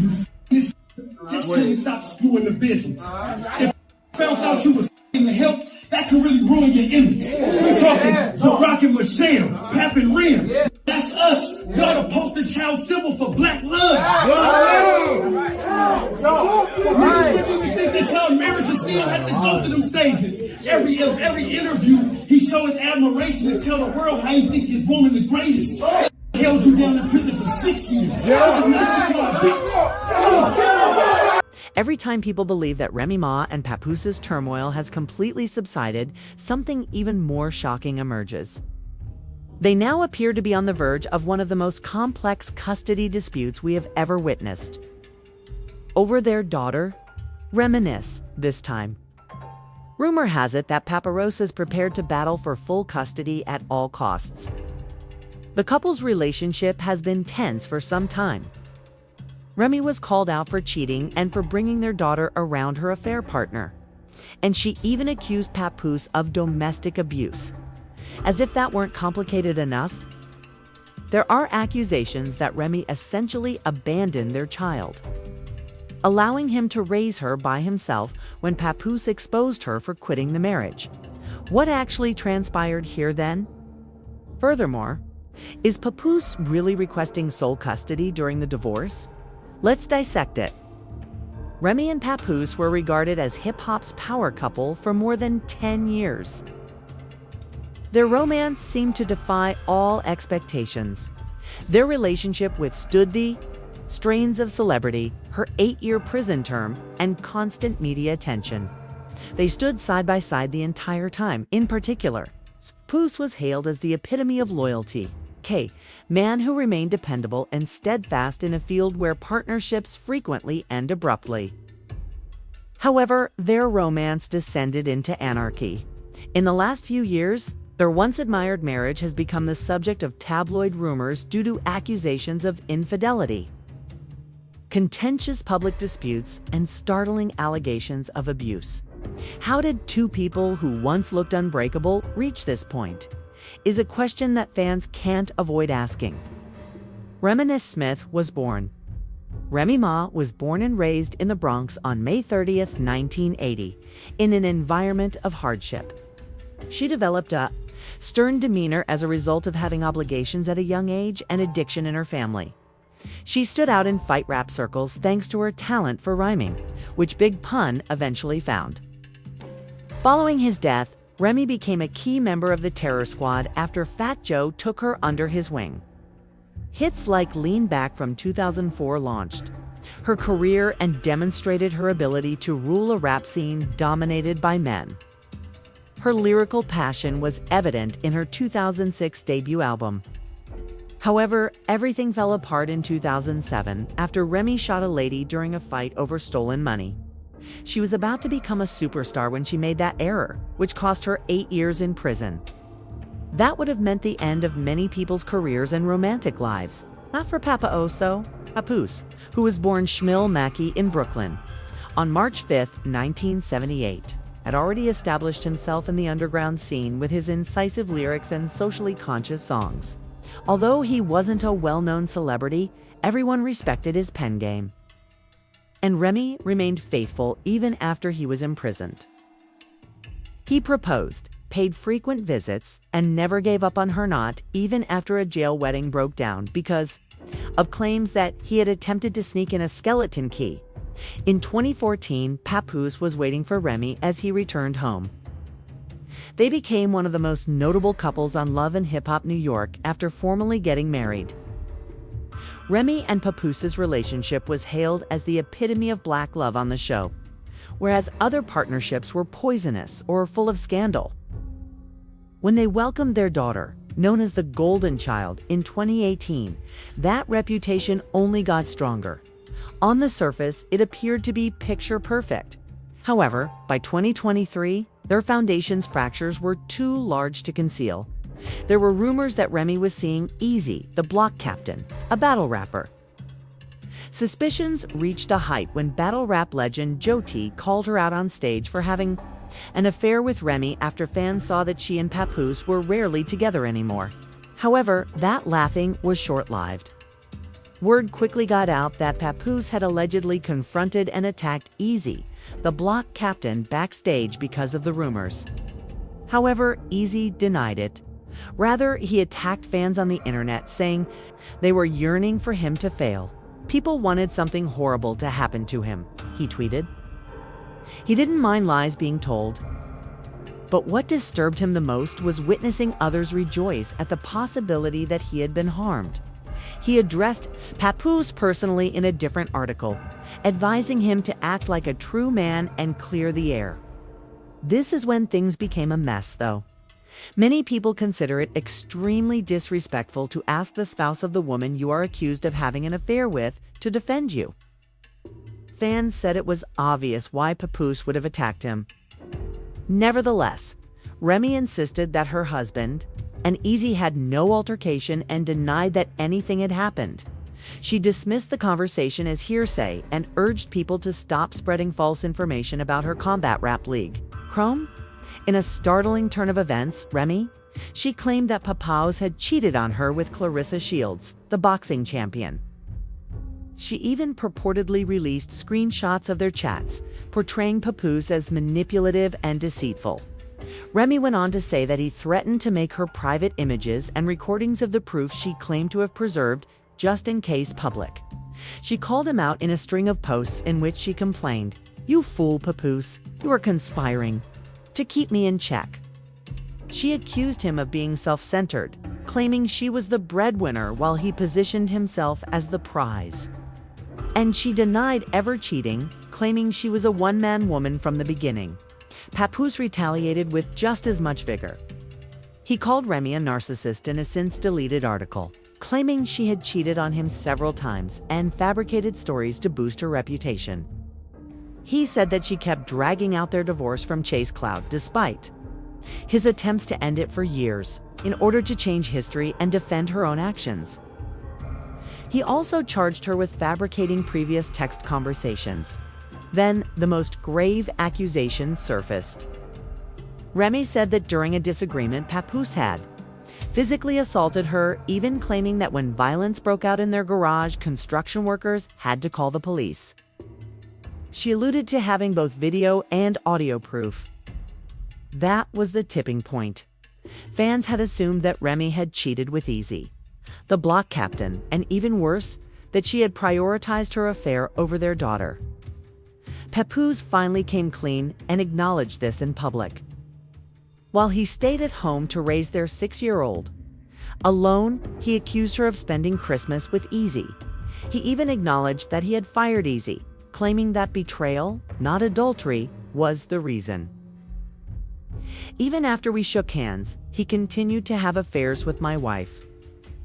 you this just till you stop screwing the business. If found out you was in the help, that could really ruin your image. We're talking Barack and Michelle, Pap and Rim. That's us. Y'all the poster child symbol for black love. You think that y'all marriages still have to go through them stages? Every interview, he show his admiration and tell the world how he think his woman the greatest. Held you down in prison for 6 years. Every time people believe that Remy Ma and Papoose's turmoil has completely subsided, something even more shocking emerges. They now appear to be on the verge of one of the most complex custody disputes we have ever witnessed. Over their daughter, Reminisce, this time. Rumor has it that Papoose is prepared to battle for full custody at all costs. The couple's relationship has been tense for some time. Remy was called out for cheating and for bringing their daughter around her affair partner. And she even accused Papoose of domestic abuse. As if that weren't complicated enough, there are accusations that Remy essentially abandoned their child, allowing him to raise her by himself when Papoose exposed her for quitting the marriage. What actually transpired here then? Furthermore, is Papoose really requesting sole custody during the divorce? Let's dissect it. Remy and Papoose were regarded as hip-hop's power couple for more than 10 years. Their romance seemed to defy all expectations. Their relationship withstood the strains of celebrity, her 8-year prison term, and constant media attention. They stood side by side the entire time. In particular, Papoose was hailed as the epitome of loyalty. Man who remained dependable and steadfast in a field where partnerships frequently end abruptly. However, their romance descended into anarchy. In the last few years, their once-admired marriage has become the subject of tabloid rumors due to accusations of infidelity, contentious public disputes, and startling allegations of abuse. How did two people who once looked unbreakable reach this point? Is a question that fans can't avoid asking. Reminisce Smith was born. Remy Ma was born and raised in the Bronx on May 30th, 1980, in an environment of hardship. She developed a stern demeanor as a result of having obligations at a young age and addiction in her family. She stood out in fight rap circles thanks to her talent for rhyming, which Big Pun eventually found. Following his death, Remy became a key member of the Terror Squad after Fat Joe took her under his wing. Hits like Lean Back from 2004 launched her career and demonstrated her ability to rule a rap scene dominated by men. Her lyrical passion was evident in her 2006 debut album. However, everything fell apart in 2007 after Remy shot a lady during a fight over stolen money. She was about to become a superstar when she made that error, which cost her 8 years in prison. That would have meant the end of many people's careers and romantic lives. Not for Papoose, though. Papoose, who was born Shmuel Mackey in Brooklyn on March 5, 1978, had already established himself in the underground scene with his incisive lyrics and socially conscious songs. Although he wasn't a well-known celebrity, everyone respected his pen game. And Remy remained faithful even after he was imprisoned. He proposed, paid frequent visits, and never gave up on her, not even after a jail wedding broke down because of claims that he had attempted to sneak in a skeleton key. In 2014, Papoose was waiting for Remy as he returned home. They became one of the most notable couples on Love and Hip Hop New York after formally getting married. Remy and Papoose's relationship was hailed as the epitome of black love on the show, whereas other partnerships were poisonous or full of scandal. When they welcomed their daughter, known as the Golden Child, in 2018, that reputation only got stronger. On the surface, it appeared to be picture perfect. However, by 2023, their foundation's fractures were too large to conceal. There were rumors that Remy was seeing Easy, the Block Captain, a battle rapper. Suspicions reached a height when battle rap legend Joe T called her out on stage for having an affair with Remy after fans saw that she and Papoose were rarely together anymore. However, that laughing was short-lived. Word quickly got out that Papoose had allegedly confronted and attacked Easy, the block captain, backstage because of the rumors. However, Easy denied it. Rather, he attacked fans on the internet, saying they were yearning for him to fail. People wanted something horrible to happen to him, he tweeted. He didn't mind lies being told. But what disturbed him the most was witnessing others rejoice at the possibility that he had been harmed. He addressed Papoose personally in a different article, advising him to act like a true man and clear the air. This is when things became a mess, though. Many people consider it extremely disrespectful to ask the spouse of the woman you are accused of having an affair with to defend you. Fans said it was obvious why Papoose would have attacked him. Nevertheless, Remy insisted that her husband and Easy had no altercation and denied that anything had happened. She dismissed the conversation as hearsay and urged people to stop spreading false information about her combat rap league. Chrome? In a startling turn of events, Remy, she claimed that Papoose had cheated on her with Clarissa Shields, the boxing champion. She even purportedly released screenshots of their chats, portraying Papoose as manipulative and deceitful. Remy went on to say that he threatened to make her private images and recordings of the proof she claimed to have preserved just in case public. She called him out in a string of posts in which she complained, "You fool, Papoose, you are conspiring to keep me in check." She accused him of being self-centered, claiming she was the breadwinner while he positioned himself as the prize. And she denied ever cheating, claiming she was a one-man woman from the beginning. Papoose retaliated with just as much vigor. He called Remy a narcissist in a since-deleted article, claiming she had cheated on him several times and fabricated stories to boost her reputation. He said that she kept dragging out their divorce from Chase Cloud despite his attempts to end it for years in order to change history and defend her own actions. He also charged her with fabricating previous text conversations. Then, the most grave accusations surfaced. Remy said that during a disagreement, Papoose had physically assaulted her, even claiming that when violence broke out in their garage, construction workers had to call the police. She alluded to having both video and audio proof. That was the tipping point. Fans had assumed that Remy had cheated with Easy, the block captain, and even worse, that she had prioritized her affair over their daughter. Papoose finally came clean and acknowledged this in public. While he stayed at home to raise their 6-year-old, alone, he accused her of spending Christmas with Easy. He even acknowledged that he had fired Easy, claiming that betrayal, not adultery, was the reason. Even after we shook hands, he continued to have affairs with my wife.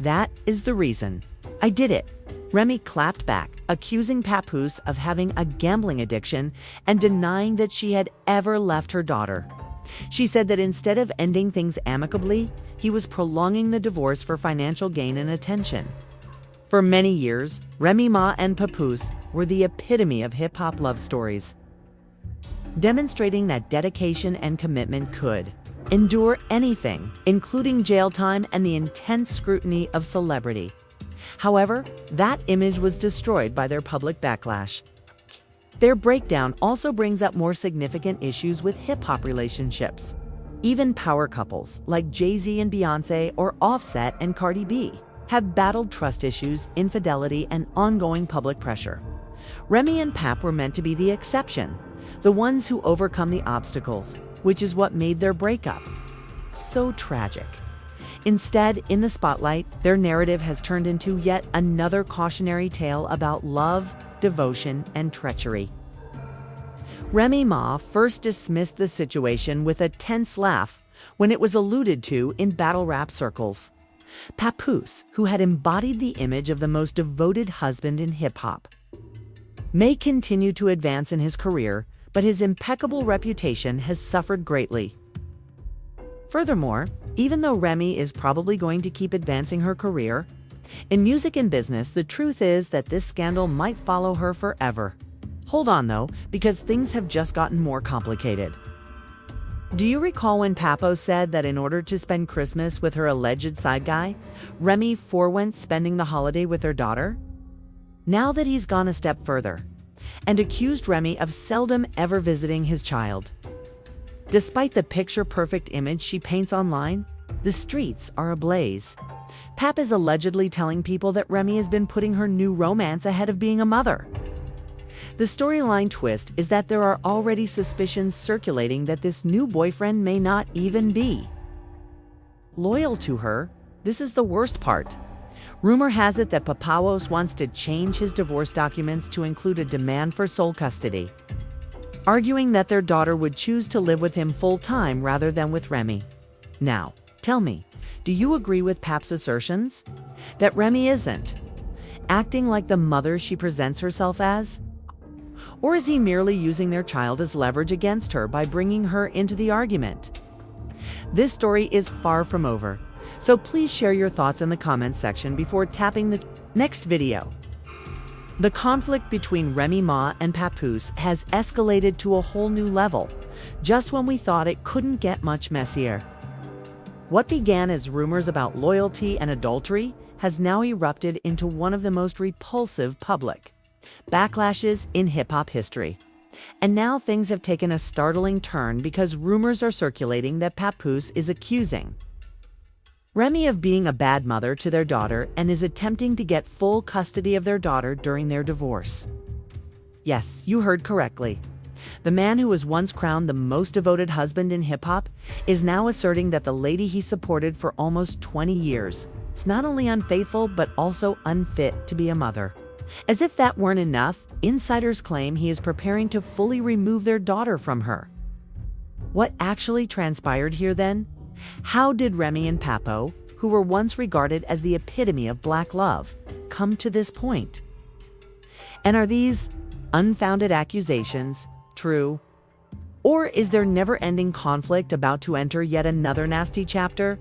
That is the reason. I did it. Remy clapped back, accusing Papoose of having a gambling addiction and denying that she had ever left her daughter. She said that instead of ending things amicably, he was prolonging the divorce for financial gain and attention. For many years, Remy Ma and Papoose were the epitome of hip-hop love stories, demonstrating that dedication and commitment could endure anything, including jail time and the intense scrutiny of celebrity. However, that image was destroyed by their public backlash. Their breakdown also brings up more significant issues with hip-hop relationships. Even power couples like Jay-Z and Beyonce or Offset and Cardi B have battled trust issues, infidelity, and ongoing public pressure. Remy and Pap were meant to be the exception, the ones who overcome the obstacles, which is what made their breakup so tragic. Instead, in the spotlight, their narrative has turned into yet another cautionary tale about love, devotion, and treachery. Remy Ma first dismissed the situation with a tense laugh when it was alluded to in battle rap circles. Papoose, who had embodied the image of the most devoted husband in hip-hop, may continue to advance in his career, but his impeccable reputation has suffered greatly. Furthermore, even though Remy is probably going to keep advancing her career, in music and business, the truth is that this scandal might follow her forever. Hold on though, because things have just gotten more complicated. Do you recall when Papo said that in order to spend Christmas with her alleged side guy, Remy forewent spending the holiday with her daughter? now that he's gone a step further and accused Remy of seldom ever visiting his child. Despite the picture-perfect image she paints online, the streets are ablaze. Pap is allegedly telling people that Remy has been putting her new romance ahead of being a mother. The storyline twist is that there are already suspicions circulating that this new boyfriend may not even be loyal to her. This is the worst part. Rumor has it that Papoose wants to change his divorce documents to include a demand for sole custody, arguing that their daughter would choose to live with him full-time rather than with Remy. Now, tell me, do you agree with Pap's assertions that Remy isn't acting like the mother she presents herself as? Or is he merely using their child as leverage against her by bringing her into the argument? This story is far from over, so please share your thoughts in the comments section before tapping the next video. The conflict between Remy Ma and Papoose has escalated to a whole new level, just when we thought it couldn't get much messier. What began as rumors about loyalty and adultery has now erupted into one of the most repulsive public backlashes in hip-hop history. And now things have taken a startling turn because rumors are circulating that Papoose is accusing Remy of being a bad mother to their daughter and is attempting to get full custody of their daughter during their divorce. Yes, you heard correctly. The man who was once crowned the most devoted husband in hip-hop is now asserting that the lady he supported for almost 20 years is not only unfaithful but also unfit to be a mother. As if that weren't enough, insiders claim he is preparing to fully remove their daughter from her. What actually transpired here then? How did Remy and Papo, who were once regarded as the epitome of black love, come to this point? And are these unfounded accusations true? Or is their never-ending conflict about to enter yet another nasty chapter?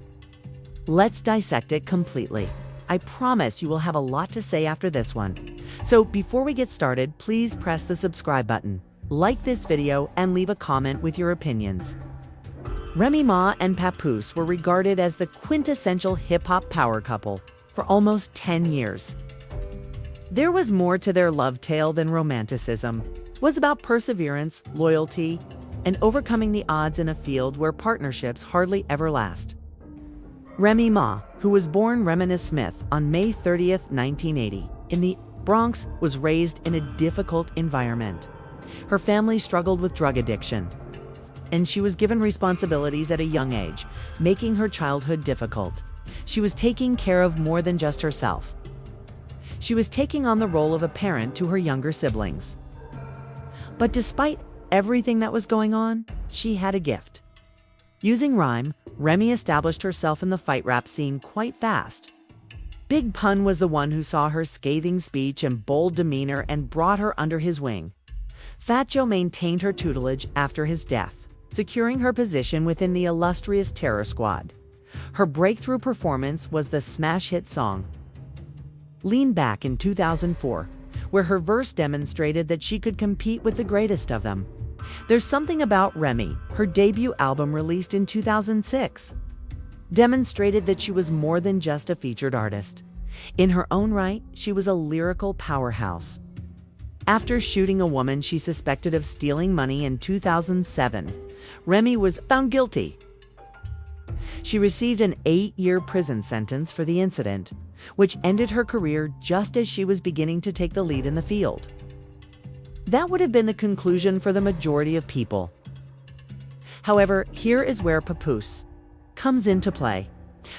Let's dissect it completely. I promise you will have a lot to say after this one. So before we get started, please press the subscribe button, like this video, and leave a comment with your opinions. Remy Ma and Papoose were regarded as the quintessential hip-hop power couple for almost 10 years. There was more to their love tale than romanticism. It was about perseverance, loyalty, and overcoming the odds in a field where partnerships hardly ever last. Remy Ma, who was born Remina Smith on May 30th, 1980, in the Bronx, was raised in a difficult environment. Her family struggled with drug addiction, and she was given responsibilities at a young age, making her childhood difficult. She was taking care of more than just herself. She was taking on the role of a parent to her younger siblings. But despite everything that was going on, she had a gift. Using rhyme, Remy established herself in the fight rap scene quite fast. Big Pun was the one who saw her scathing speech and bold demeanor and brought her under his wing. Fat Joe maintained her tutelage after his death, securing her position within the illustrious Terror Squad. Her breakthrough performance was the smash hit song Lean Back in 2004, where her verse demonstrated that she could compete with the greatest of them. There's Something About Remy, her debut album released in 2006, demonstrated that she was more than just a featured artist. In her own right, she was a lyrical powerhouse. After shooting a woman she suspected of stealing money in 2007, Remy was found guilty. She received an 8-year prison sentence for the incident, which ended her career just as she was beginning to take the lead in the field. That would have been the conclusion for the majority of people. However, here is where Papoose comes into play.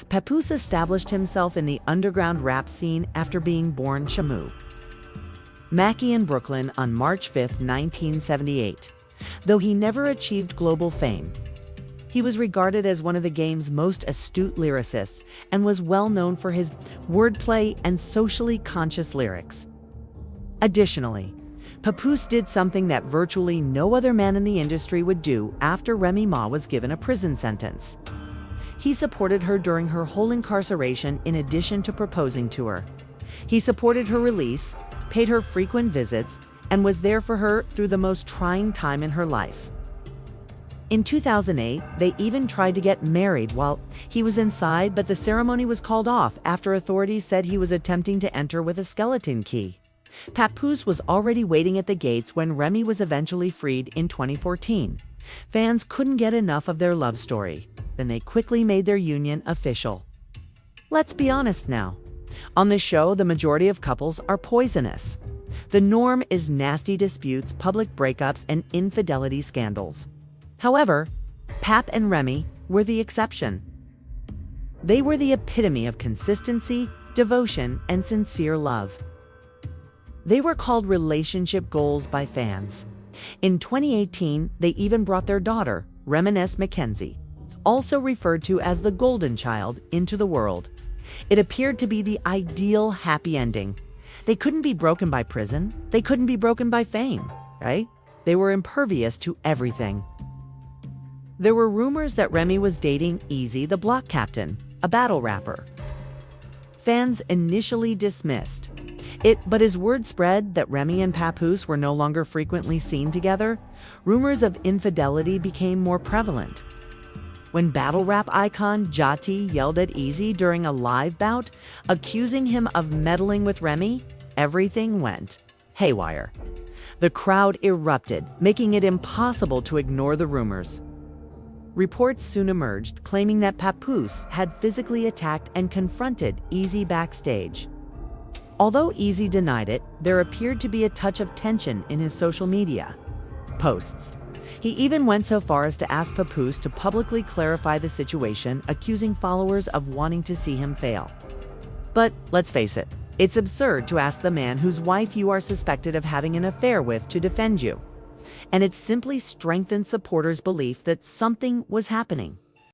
Papoose established himself in the underground rap scene after being born Shamu Mackey in Brooklyn on March 5, 1978. Though he never achieved global fame, he was regarded as one of the game's most astute lyricists and was well known for his wordplay and socially conscious lyrics. Additionally, Papoose did something that virtually no other man in the industry would do after Remy Ma was given a prison sentence. He supported her during her whole incarceration in addition to proposing to her. He supported her release, paid her frequent visits, and was there for her through the most trying time in her life. In 2008, they even tried to get married while he was inside, but the ceremony was called off after authorities said he was attempting to enter with a skeleton key. Papoose was already waiting at the gates when Remy was eventually freed in 2014. Fans couldn't get enough of their love story. Then they quickly made their union official. Let's be honest now. On this show, the majority of couples are poisonous. The norm is nasty disputes, public breakups, and infidelity scandals. However, Pap and Remy were the exception. They were the epitome of consistency, devotion, and sincere love. They were called relationship goals by fans. In 2018, they even brought their daughter, Reminisce Mackenzie, also referred to as the golden child, into the world. It appeared to be the ideal happy ending. They couldn't be broken by prison. They couldn't be broken by fame, right? They were impervious to everything. There were rumors that Remy was dating Easy, the block captain, a battle rapper. Fans initially dismissed it, but as word spread that Remy and Papoose were no longer frequently seen together, rumors of infidelity became more prevalent. When battle rap icon Jati yelled at Easy during a live bout, accusing him of meddling with Remy, everything went haywire. The crowd erupted, making it impossible to ignore the rumors. Reports soon emerged claiming that Papoose had physically attacked and confronted Easy backstage. Although Easy denied it, there appeared to be a touch of tension in his social media posts. He even went so far as to ask Papoose to publicly clarify the situation, accusing followers of wanting to see him fail. But let's face it, it's absurd to ask the man whose wife you are suspected of having an affair with to defend you. And it simply strengthened supporters' belief that something was happening.